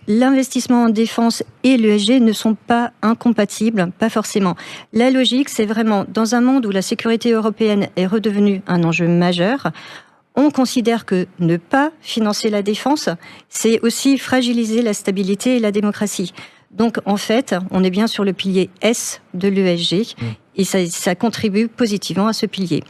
l'investissement en défense et l'ESG ne sont pas incompatibles, pas forcément. La logique, c'est vraiment, dans un monde où la sécurité européenne est redevenue un enjeu majeur, on considère que ne pas financer la défense, c'est aussi fragiliser la stabilité et la démocratie. Donc, en fait, on est bien sur le pilier S de l'ESG et ça contribue positivement à ce pilier.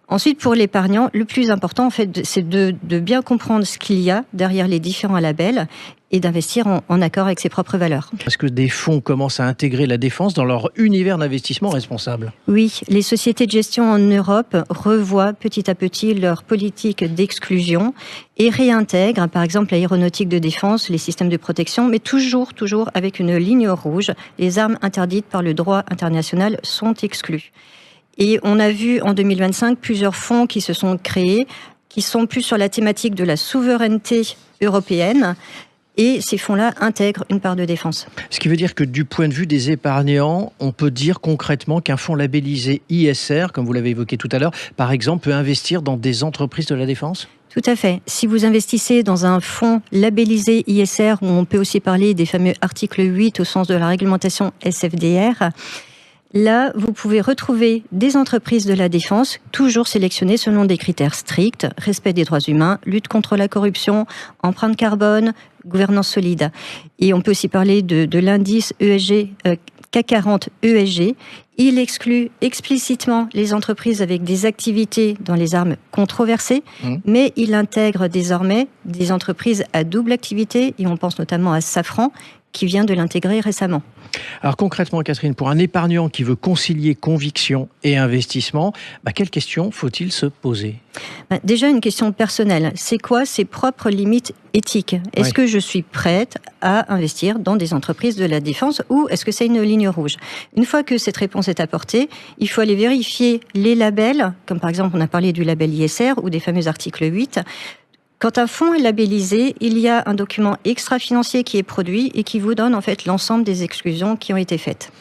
Ensuite, pour l'épargnant, le plus important, en fait, c'est de bien comprendre ce qu'il y a derrière les différents labels et d'investir en accord avec ses propres valeurs. Est-ce que des fonds commencent à intégrer la défense dans leur univers d'investissement responsable ? Oui, les sociétés de gestion en Europe revoient petit à petit leur politique d'exclusion et réintègrent, par exemple, l'aéronautique de défense, les systèmes de protection, mais toujours avec une ligne rouge. Les armes interdites par le droit international sont exclues. Et on a vu en 2025 plusieurs fonds qui se sont créés, qui sont plus sur la thématique de la souveraineté européenne. Et ces fonds-là intègrent une part de défense. Ce qui veut dire que du point de vue des épargnants, on peut dire concrètement qu'un fonds labellisé ISR, comme vous l'avez évoqué tout à l'heure, par exemple, peut investir dans des entreprises de la défense ? Tout à fait. Si vous investissez dans un fonds labellisé ISR, où on peut aussi parler des fameux articles 8 au sens de la réglementation SFDR, là, vous pouvez retrouver des entreprises de la défense, toujours sélectionnées selon des critères stricts, respect des droits humains, lutte contre la corruption, empreinte carbone, gouvernance solide. Et on peut aussi parler de l'indice ESG, CAC 40 ESG. Il exclut explicitement les entreprises avec des activités dans les armes controversées, mais il intègre désormais des entreprises à double activité, et on pense notamment à Safran, qui vient de l'intégrer récemment. Alors concrètement, Catherine, pour un épargnant qui veut concilier conviction et investissement, quelles questions faut-il se poser ? Déjà, une question personnelle. C'est quoi ses propres limites éthiques ? Est-ce que je suis prête à investir dans des entreprises de la défense ou est-ce que c'est une ligne rouge ? Une fois que cette réponse est apportée, il faut aller vérifier les labels, comme par exemple on a parlé du label ISR ou des fameux articles 8. Quand un fonds est labellisé, il y a un document extra-financier qui est produit et qui vous donne en fait l'ensemble des exclusions qui ont été faites.